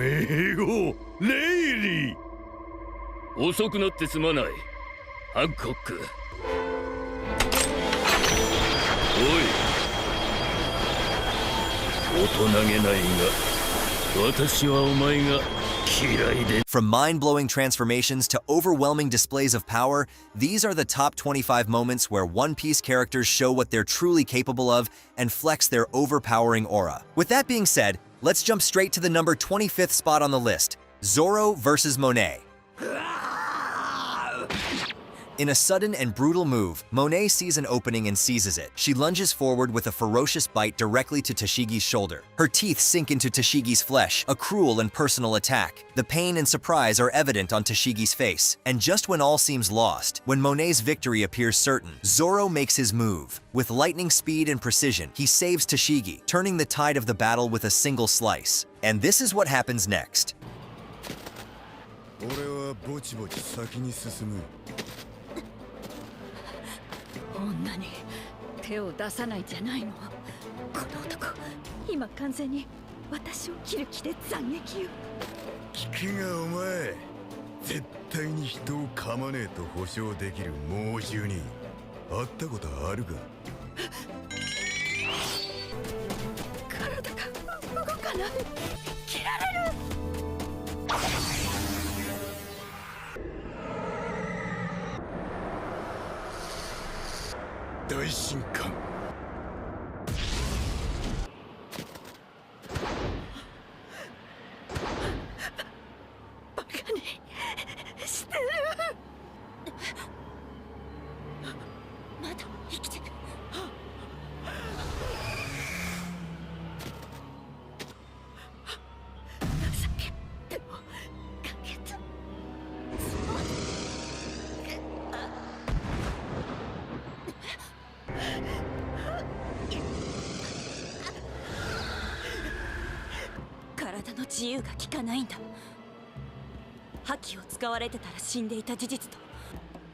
名号レイリー。遅くなってすまない、ハンコック。おい、大人げないが、私はお前が嫌いで。From mind-blowing transformations to overwhelming displays of power, these are the top 25 moments where One Piece characters show what they're truly capable of and flex their overpowering aura. With that being said, let's jump straight to the number 25th spot on the list, Zoro vs. Monet. In a sudden and brutal move, Monet sees an opening and seizes it. She lunges forward with a ferocious bite directly to Tashigi's shoulder. Her teeth sink into Tashigi's flesh, a cruel and personal attack. The pain and surprise are evident on Tashigi's face. And just when all seems lost, when Monet's victory appears certain, Zoro makes his move. With lightning speed and precision, he saves Tashigi, turning the tide of the battle with a single slice. And this is what happens next. 女に手を出さないじゃないの。この男、今完全に私を切る気で斬撃よ。聞くがお前、絶対に人を噛まねえと保証できる猛獣に会ったことあるか？体が動かない。切られる。大神官。バカにしてる。まだ生きてる。情けでもかけた。体の自由が効かないんだ。覇気を使われてたら死んでいた事実と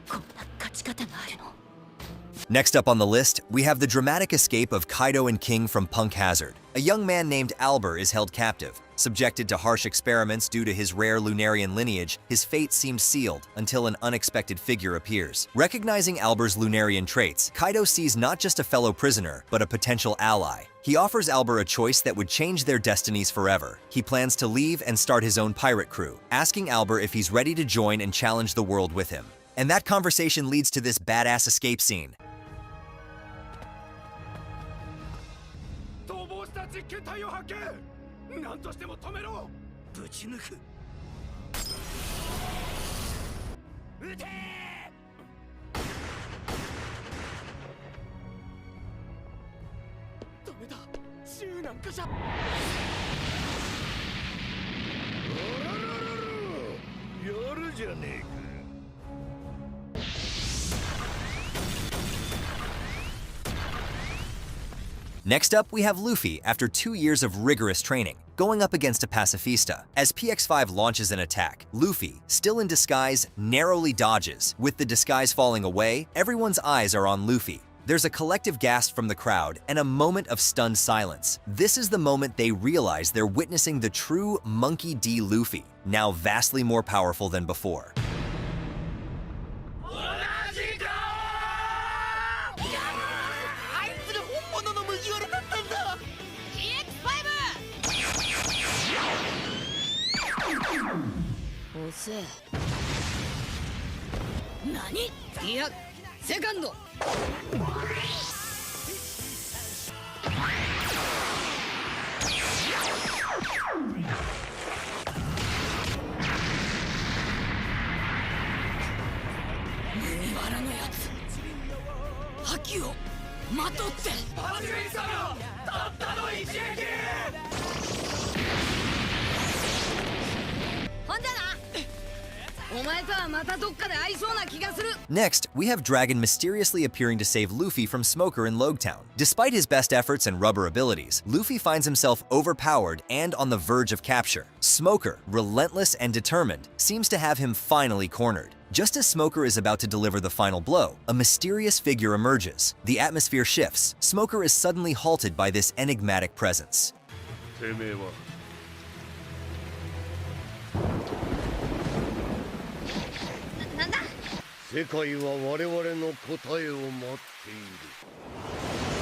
こんな勝ち方があるの。 Next up on the list, we have the dramatic escape of Kaido and King from Punk Hazard. A young man named Albert is held captive. Subjected to harsh experiments due to his rare Lunarian lineage, his fate seems sealed until an unexpected figure appears. Recognizing Albert's Lunarian traits, Kaido sees not just a fellow prisoner, but a potential ally. He offers Albert a choice that would change their destinies forever. He plans to leave and start his own pirate crew, asking Albert if he's ready to join and challenge the world with him. And that conversation leads to this badass escape scene. 実験体を発見。何としても止めろ。ぶち抜く。撃て。ダメだ。銃なんかじゃ。やるじゃねえか。 Next up, we have Luffy after 2 years of rigorous training, going up against a pacifista. As PX5 launches an attack, Luffy, still in disguise, narrowly dodges. With the disguise falling away, everyone's eyes are on Luffy. There's a collective gasp from the crowd and a moment of stunned silence. This is the moment they realize they're witnessing the true Monkey D. Luffy, now vastly more powerful than before. Nani? いや、セカンド。麦わらのやつ。覇気をまとって。始めたよ。たったの一撃。ほんじゃな。 Next, we have Dragon mysteriously appearing to save Luffy from Smoker in Logtown. Despite his best efforts and rubber abilities, Luffy finds himself overpowered and on the verge of capture. Smoker, relentless and determined, seems to have him finally cornered. Just as Smoker is about to deliver the final blow, a mysterious figure emerges. The atmosphere shifts. Smoker is suddenly halted by this enigmatic presence. 世界は我々の答えを待っている。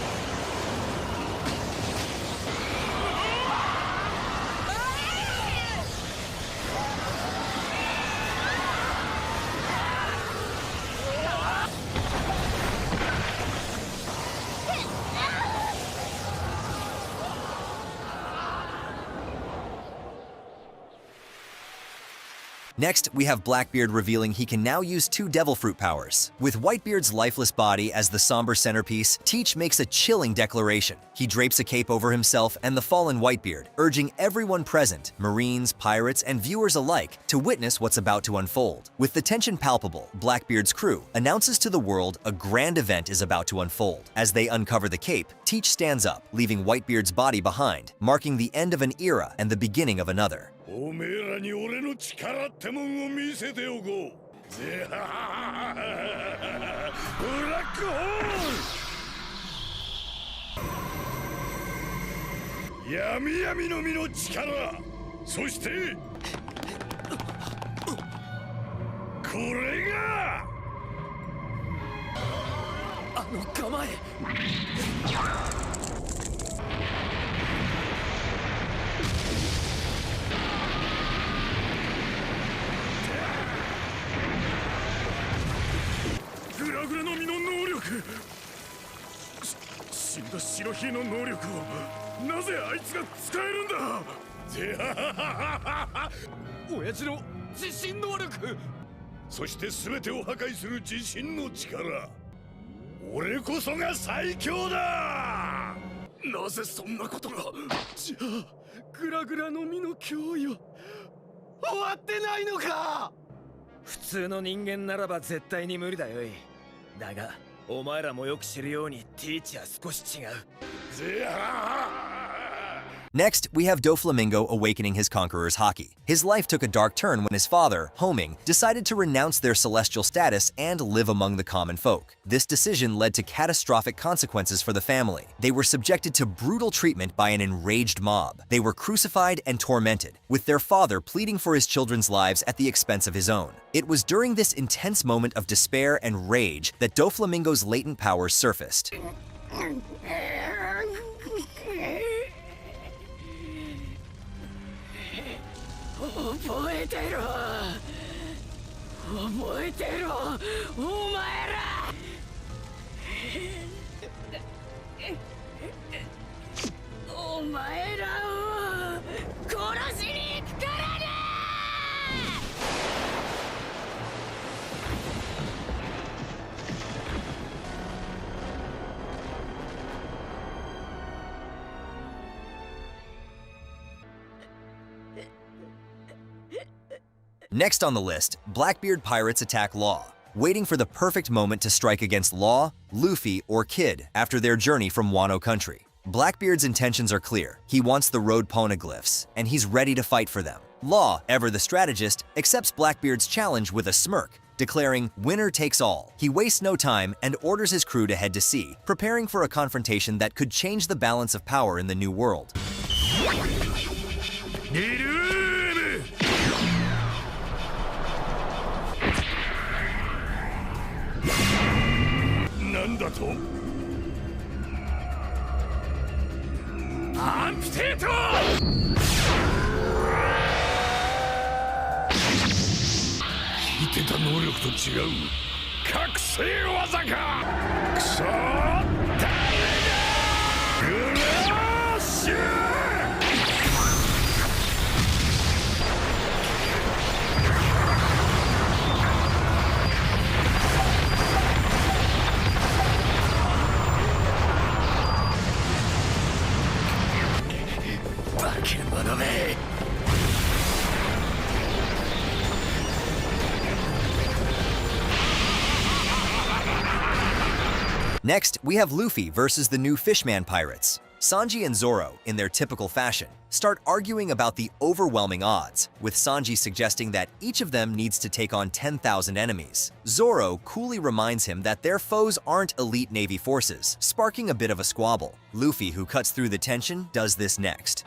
Next, we have Blackbeard revealing he can now use 2 Devil Fruit powers. With Whitebeard's lifeless body as the somber centerpiece, Teach makes a chilling declaration. He drapes a cape over himself and the fallen Whitebeard, urging everyone present, Marines, pirates, and viewers alike, to witness what's about to unfold. With the tension palpable, Blackbeard's crew announces to the world a grand event is about to unfold. As they uncover the cape, Teach stands up, leaving Whitebeard's body behind, marking the end of an era and the beginning of another. おめえらに俺の力ってもんを見せておこう。ぜははははブラックホール。闇闇の実の力。そしてこれがあの構え。グラグラの実の能力。死んだ白ひの能力をなぜあいつが使えるんだ。ぜははは親父の自信能力。そして全てを破壊する自信の力。俺こそが最強だ。なぜそんなことが。じゃあグラグラの実の脅威は終わってないのか。普通の人間ならば絶対に無理だよい。だがお前らもよく知るようにティーチは少し違う。ぜは Next, we have Doflamingo awakening his conqueror's haki. His life took a dark turn when his father, Homing, decided to renounce their celestial status and live among the common folk. This decision led to catastrophic consequences for the family. They were subjected to brutal treatment by an enraged mob. They were crucified and tormented, with their father pleading for his children's lives at the expense of his own. It was during this intense moment of despair and rage that Doflamingo's latent powers surfaced. 覚えてろ覚えてろお前らお前らを殺しに行くからね。 Next on the list, Blackbeard pirates attack Law. Waiting for the perfect moment to strike against Law, Luffy, or Kid after their journey from Wano country. Blackbeard's intentions are clear. He wants the road poneglyphs, and he's ready to fight for them. Law, ever the strategist, accepts Blackbeard's challenge with a smirk, declaring winner takes all. He wastes no time and orders his crew to head to sea, preparing for a confrontation that could change the balance of power in the new world. なんだと。アンプテート。聞いてた能力と違う覚醒技か。クソダメだ。グラッシュ。 Next, we have Luffy versus the new Fishman pirates. Sanji and Zoro, in their typical fashion, start arguing about the overwhelming odds, with Sanji suggesting that each of them needs to take on 10,000 enemies. Zoro coolly reminds him that their foes aren't elite Navy forces, sparking a bit of a squabble. Luffy, who cuts through the tension, does this next.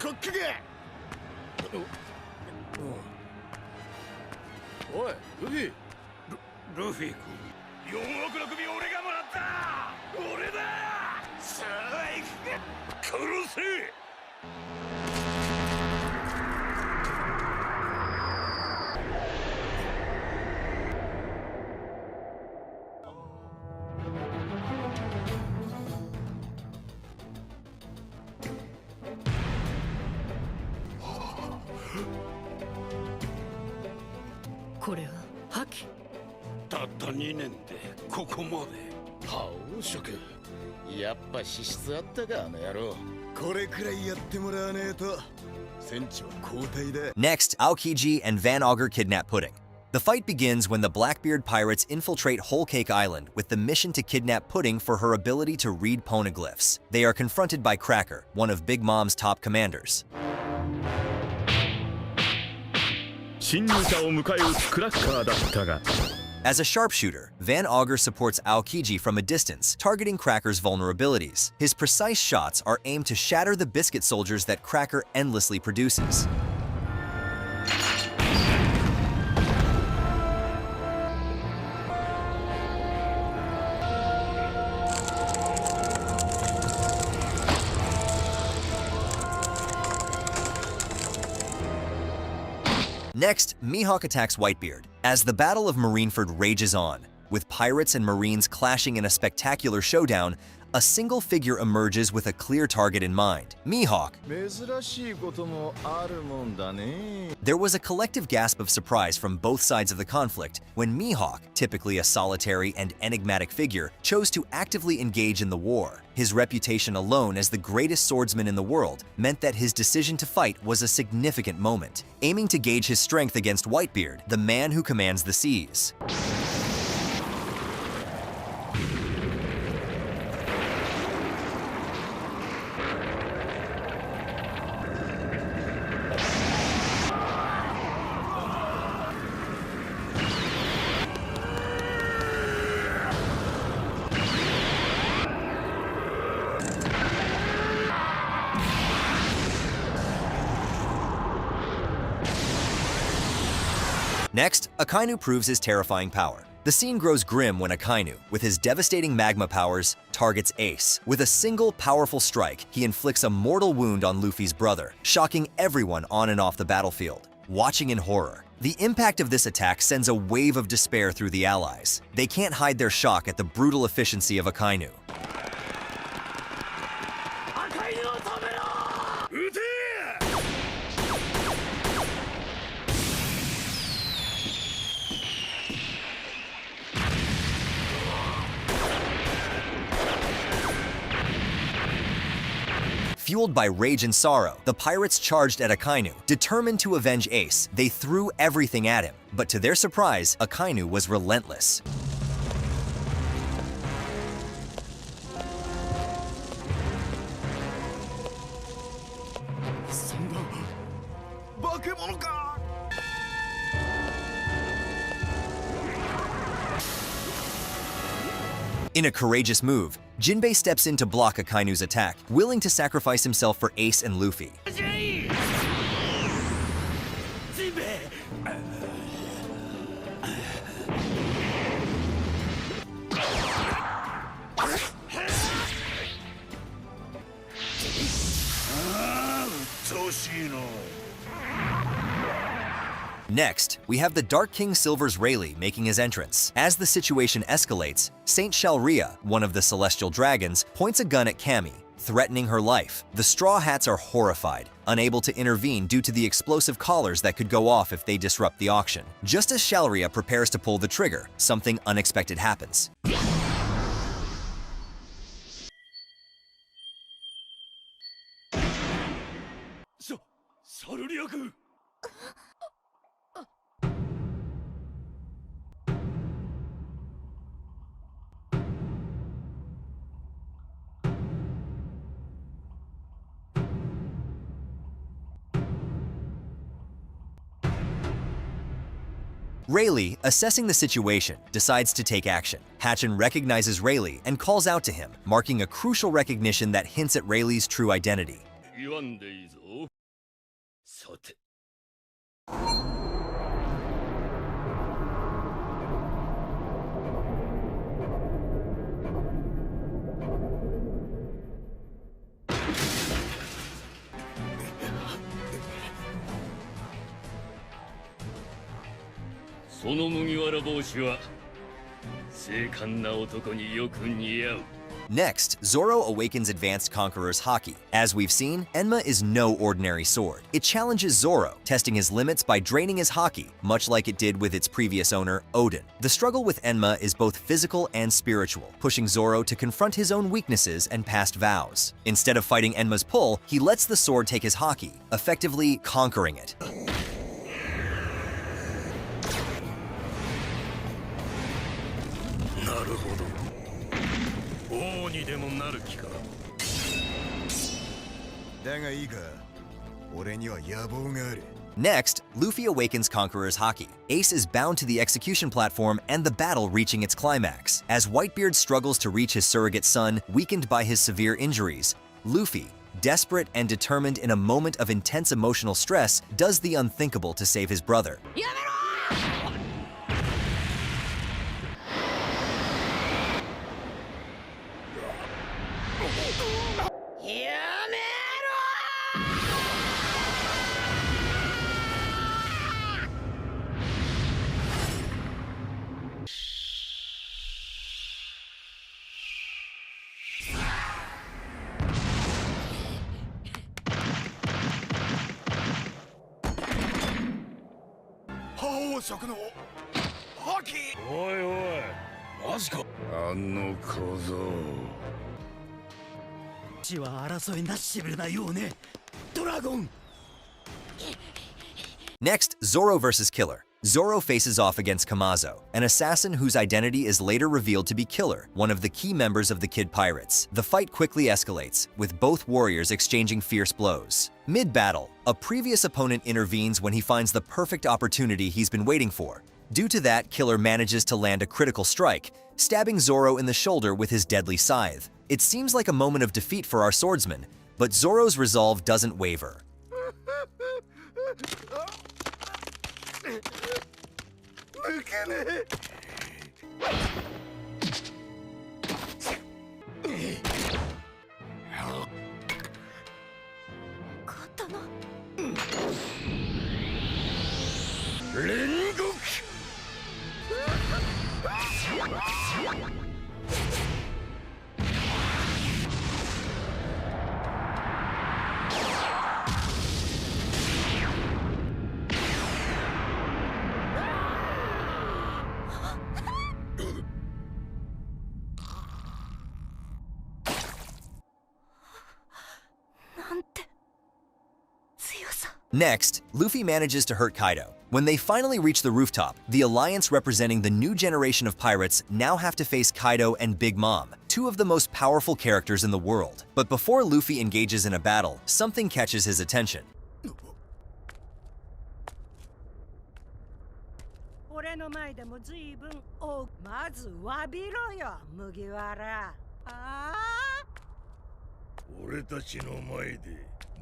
おい、ルフィ。ルフィ君。4億の首俺がもらった俺ださあ行くか殺せこれは覇気。たった2年でここまで覇王色やっぱ資質あったかあの野郎。これくらいやってもらわねえと戦地は交代だ。 Next, Aokiji and Van Augur kidnap Pudding. The fight begins when the Blackbeard pirates infiltrate Whole Cake Island with the mission to kidnap Pudding for her ability to read poneglyphs. They are confronted by Cracker, one of Big Mom's top commanders. 侵入者を迎え撃つクラッカーだったが As a sharpshooter, Van Augur supports Aokiji from a distance, targeting Cracker's vulnerabilities. His precise shots are aimed to shatter the biscuit soldiers that Cracker endlessly produces. Next, Mihawk attacks Whitebeard. As the Battle of Marineford rages on, with pirates and marines clashing in a spectacular showdown, a single figure emerges with a clear target in mind, Mihawk. 珍しいこともあるもんだね。 There was a collective gasp of surprise from both sides of the conflict when Mihawk, typically a solitary and enigmatic figure, chose to actively engage in the war. His reputation alone as the greatest swordsman in the world meant that his decision to fight was a significant moment, aiming to gauge his strength against Whitebeard, the man who commands the seas. Next, Akainu proves his terrifying power. The scene grows grim when Akainu, with his devastating magma powers, targets Ace. With a single powerful strike, he inflicts a mortal wound on Luffy's brother, shocking everyone on and off the battlefield. Watching in horror, the impact of this attack sends a wave of despair through the allies. They can't hide their shock at the brutal efficiency of Akainu. Fueled by rage and sorrow, the pirates charged at Akainu. Determined to avenge Ace, they threw everything at him. But to their surprise, Akainu was relentless. In a courageous move, Jinbei steps in to block Akainu's attack, willing to sacrifice himself for Ace and Luffy. Next, we have the Dark King Silver's Rayleigh making his entrance. As the situation escalates, Saint Shalria, one of the Celestial Dragons, points a gun at Cammy, threatening her life. The Straw Hats are horrified, unable to intervene due to the explosive collars that could go off if they disrupt the auction. Just as Shalria prepares to pull the trigger, something unexpected happens. Rayleigh, assessing the situation, decides to take action. Hatchin recognizes Rayleigh and calls out to him, marking a crucial recognition that hints at Rayleigh's true identity. その麦わら帽子は精悍な男によく似合う。 Next, Zoro awakens Advanced Conqueror's Haki. As we've seen, Enma is no ordinary sword. It challenges Zoro, testing his limits by draining his Haki, much like it did with its previous owner, Odin. The struggle with Enma is both physical and spiritual, pushing Zoro to confront his own weaknesses and past vows. Instead of fighting Enma's pull, he lets the sword take his Haki, effectively conquering it. なるほど。王にでもなる気か。だがいいか、俺には野望がある。 Next, Luffy awakens Conqueror's Haki. Ace is bound to the execution platform and the battle reaching its climax. As Whitebeard struggles to reach his surrogate son, weakened by his severe injuries, Luffy, desperate and determined in a moment of intense emotional stress, does the unthinkable to save his brother. Hockey! おいおい、マジか。あの小僧。血は争いなしぶりなようね。ドラゴン。 Next, Zoro vs. Killer. Zoro faces off against Kamazo, an assassin whose identity is later revealed to be Killer, one of the key members of the Kid Pirates. The fight quickly escalates, with both warriors exchanging fierce blows. Mid-battle, a previous opponent intervenes when he finds the perfect opportunity he's been waiting for. Due to that, Killer manages to land a critical strike, stabbing Zoro in the shoulder with his deadly scythe. It seems like a moment of defeat for our swordsman, but Zoro's resolve doesn't waver. Next, Luffy manages to hurt Kaido. When they finally reach the rooftop, the alliance representing the new generation of pirates now have to face Kaido and Big Mom, two of the most powerful characters in the world. But before Luffy engages in a battle, something catches his attention. 俺の前でも随分おまず詫びろよ麦わら。ああ。俺たちの前で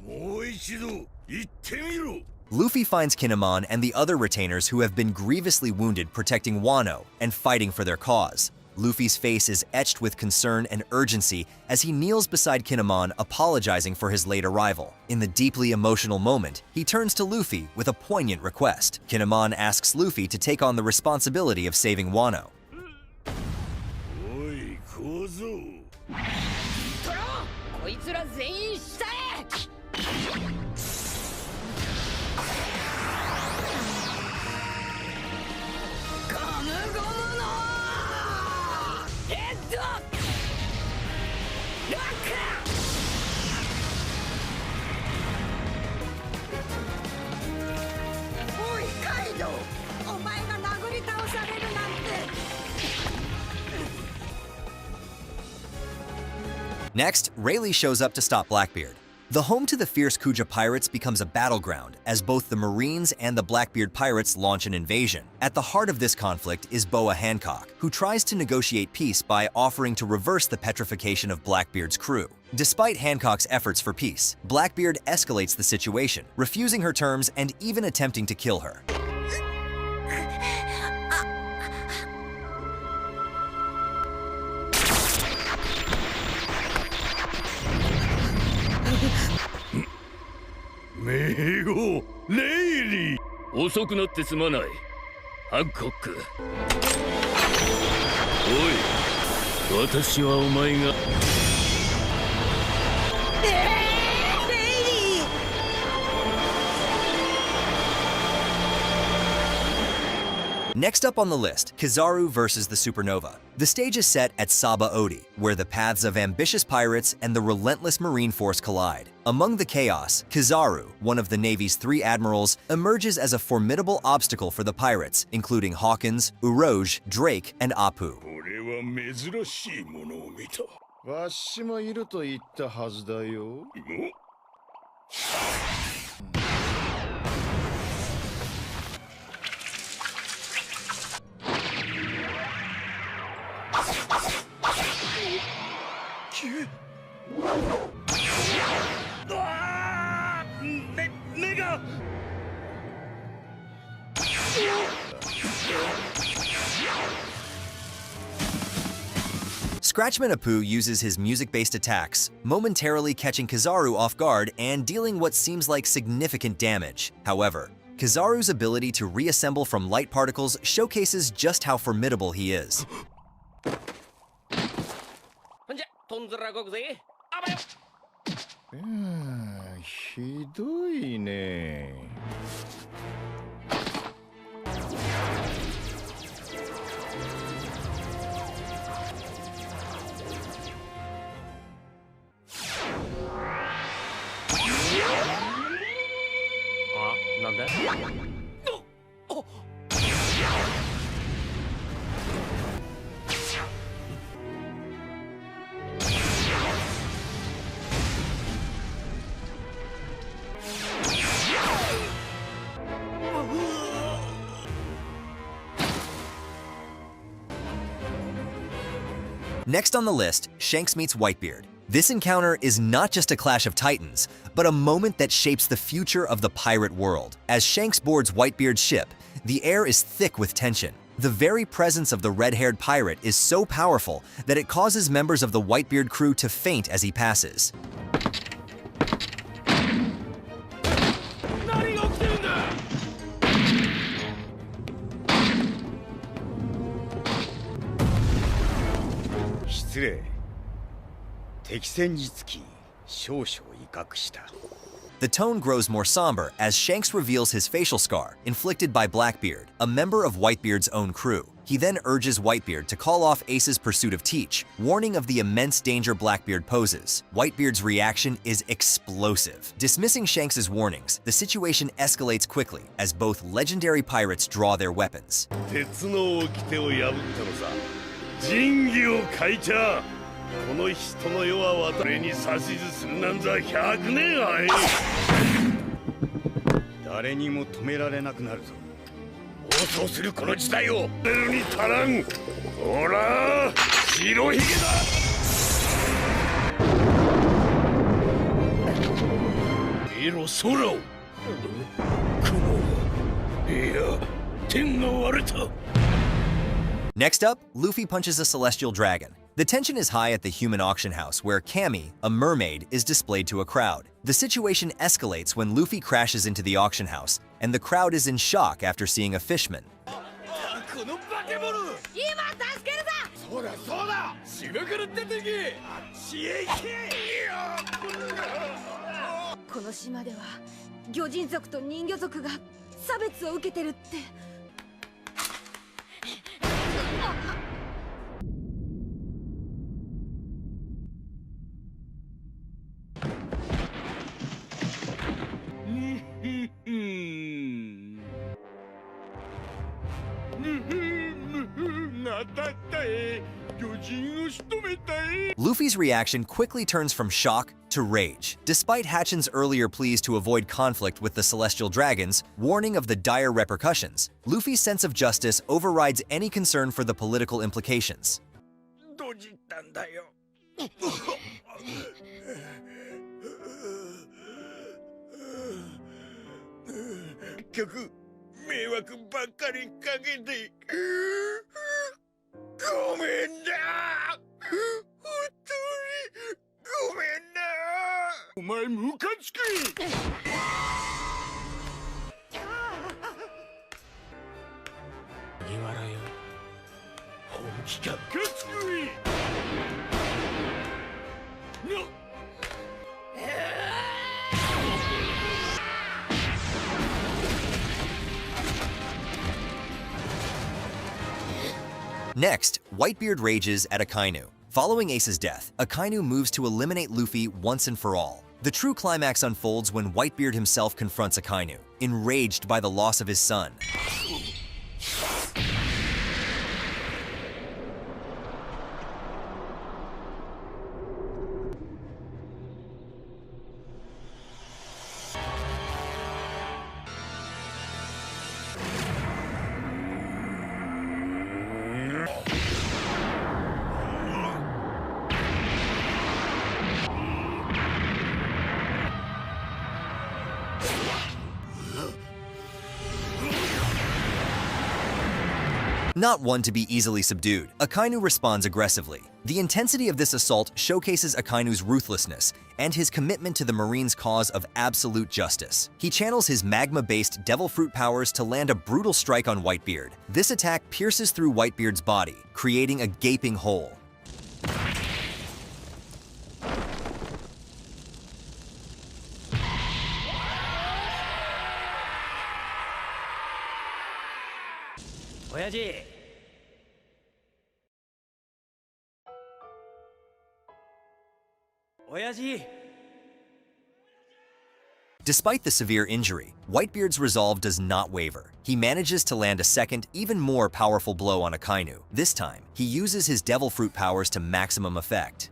もう一度言ってみろ。 Luffy finds Kinemon and the other retainers who have been grievously wounded protecting Wano and fighting for their cause. Luffy's face is etched with concern and urgency as he kneels beside Kinemon, apologizing for his late arrival. In the deeply emotional moment, he turns to Luffy with a poignant request. Kinemon asks Luffy to take on the responsibility of saving Wano. おい小僧。トロー、こいつら全員下へ。おいカイドウ、お前が殴り倒されるなんて。 Next, Rayleigh shows up to stop Blackbeard. The home to the fierce Kuja pirates becomes a battleground as both the Marines and the Blackbeard pirates launch an invasion. At the heart of this conflict is Boa Hancock, who tries to negotiate peace by offering to reverse the petrification of Blackbeard's crew. Despite Hancock's efforts for peace, Blackbeard escalates the situation, refusing her terms and even attempting to kill her. 名号レイリー。遅くなってすまない。ハンコック。おい、私はお前が。Next up on the list, Kizaru versus the Supernova. The stage is set at Saba Odi, where the paths of ambitious pirates and the relentless marine force collide. Among the chaos, Kizaru, one of the Navy's 3 admirals, emerges as a formidable obstacle for the pirates, including Hawkins, Urouge, Drake, and Apu. 俺は珍しいものを見た。わしもいると言ったはずだよ。目が。Scratchman Apu uses his music-based attacks, momentarily catching Kizaru off guard and dealing what seems like significant damage. However, Kizaru's ability to reassemble from light particles showcases just how formidable he is. ひどいね。あ、なんでNext on the list, Shanks meets Whitebeard. This encounter is not just a clash of titans, but a moment that shapes the future of the pirate world. As Shanks boards Whitebeard's ship, the air is thick with tension. The very presence of the red-haired pirate is so powerful that it causes members of the Whitebeard crew to faint as he passes. 何が起きてるんだ。失礼。敵戦につき少々威嚇した。 The tone grows more somber as Shanks reveals his facial scar, inflicted by Blackbeard, a member of Whitebeard's own crew. He then urges Whitebeard to call off Ace's pursuit of Teach, warning of the immense danger Blackbeard poses. Whitebeard's reaction is explosive. Dismissing Shanks' warnings, the situation escalates quickly as both legendary pirates draw their weapons. 鉄の掟を破ったのさ。仁義を欠いちゃ。この人の世は私に指図するなんざ100年あえ。誰にも止められなくなるぞ。暴走するこの時代を出るに足らん。ほら、白ひげだ。見ろ空を。雲。いや、天が割れた。 Next up, Luffy punches a celestial dragon. The tension is high at the human auction house where Cammy, a mermaid, is displayed to a crowd. The situation escalates when Luffy crashes into the auction house, and the crowd is in shock after seeing a fishman. この化け物。今助けるぞ。そうだそうだ。島から出てけ。あっちへ行け。この島では魚人族と人魚族が差別を受けてるって。Luffy's reaction quickly turns from shock to rage. Despite Hatchin's earlier pleas to avoid conflict with the Celestial Dragons, warning of the dire repercussions, Luffy's sense of justice overrides any concern for the political implications. どじったんだよ。結局迷惑ばっかりかけてごめんな。本当にごめんな。お前ムカつく。気かかつくいのNext, Whitebeard rages at Akainu. Following Ace's death, Akainu moves to eliminate Luffy once and for all. The true climax unfolds when Whitebeard himself confronts Akainu, enraged by the loss of his son. Not one to be easily subdued, Akainu responds aggressively. The intensity of this assault showcases Akainu's ruthlessness and his commitment to the Marines' cause of absolute justice. He channels his magma-based devil fruit powers to land a brutal strike on Whitebeard. This attack pierces through Whitebeard's body, creating a gaping hole. Despite the severe injury, Whitebeard's resolve does not waver. He manages to land a second, even more powerful blow on Akainu. This time, he uses his devil fruit powers to maximum effect.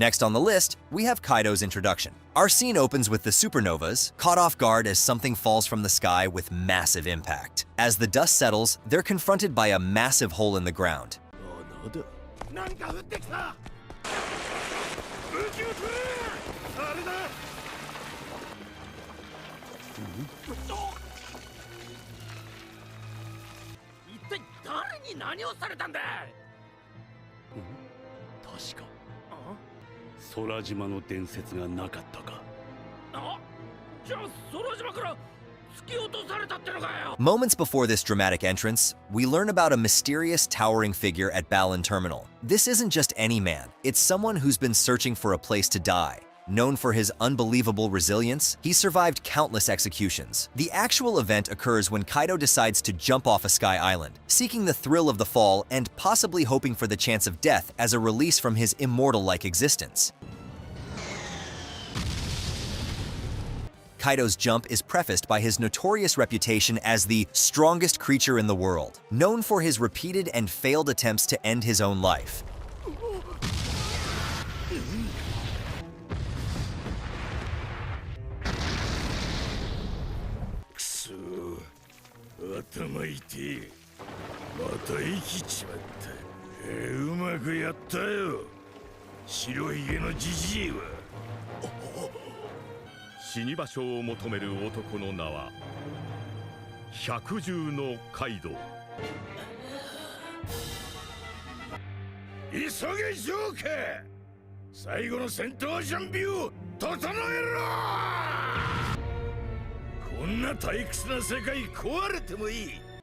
Next on the list, we have Kaido's introduction. Our scene opens with the supernovas, caught off guard as something falls from the sky with massive impact. As the dust settles, they're confronted by a massive hole in the ground. Moments before this dramatic entrance, we learn about a mysterious towering figure at Balan Terminal. This isn't just any man, it's someone who's been searching for a place to die. Known for his unbelievable resilience, he survived countless executions. The actual event occurs when Kaido decides to jump off a sky island, seeking the thrill of the fall and possibly hoping for the chance of death as a release from his immortal-like existence. Kaido's jump is prefaced by his notorious reputation as the strongest creature in the world, known for his repeated and failed attempts to end his own life.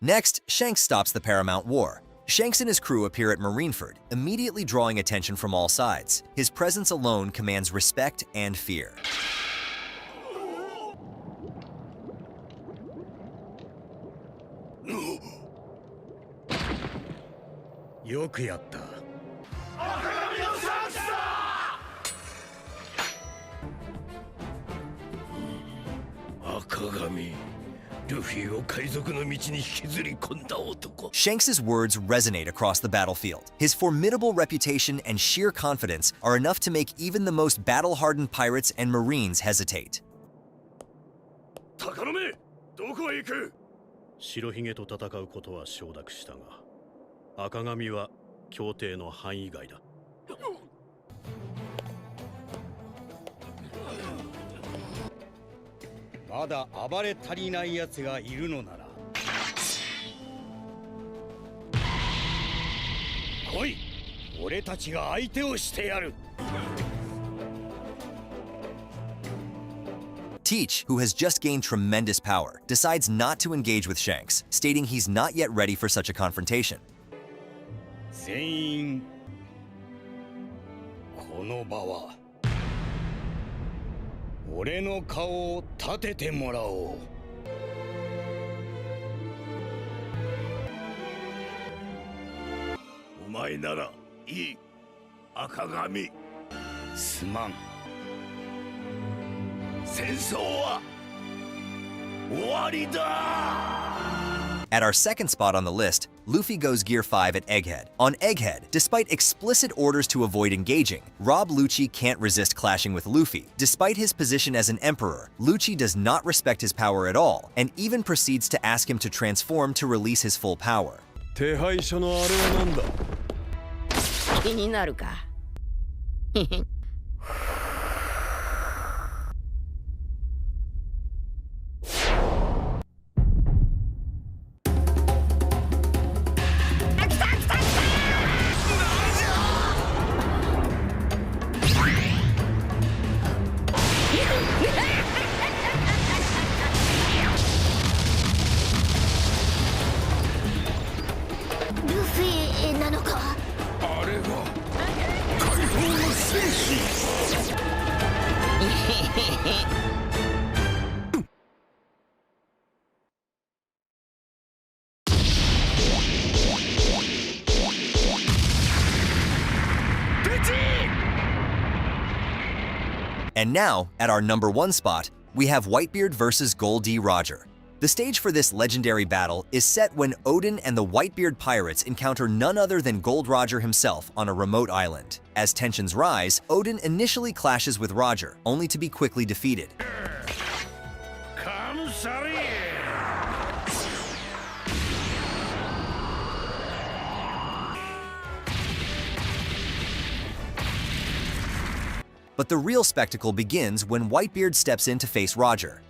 Next, Shanks stops the Paramount War. Shanks and his crew appear at Marineford, immediately drawing attention from all sides. His presence alone commands respect and fear. ルフィを海賊の道に引きずり込んだ男。 Shanks' words resonate across the battlefield. His formidable reputation and sheer confidence are enough to make even the most battle-hardened pirates and marines hesitate. 鷹の目、どこへ行く？白ひげと戦うことは承諾したが、赤髪は協定の範囲外だ。まだ暴れ足りない奴がいるのなら来い、俺たちが相手をしてやる。 Teach, who has just gained tremendous power, decides not to engage with Shanks, stating he's not yet ready for such a confrontation. 全員この場は俺の顔を立ててもらおう。お前ならいい、赤髪。すまん。戦争は終わりだ。 At our second spot on the list, Luffy goes Gear 5 at Egghead. On Egghead, despite explicit orders to avoid engaging, Rob Lucci can't resist clashing with Luffy. Despite his position as an emperor, Lucci does not respect his power at all, and even proceeds to ask him to transform to release his full power. 手配書のあれは何だ？気になるか。And now, at our number 1 spot, we have Whitebeard versus Gol D. Roger. The stage for this legendary battle is set when Odin and the Whitebeard pirates encounter none other than Gold Roger himself on a remote island. As tensions rise, Odin initially clashes with Roger, only to be quickly defeated. But the real spectacle begins when Whitebeard steps in to face Roger.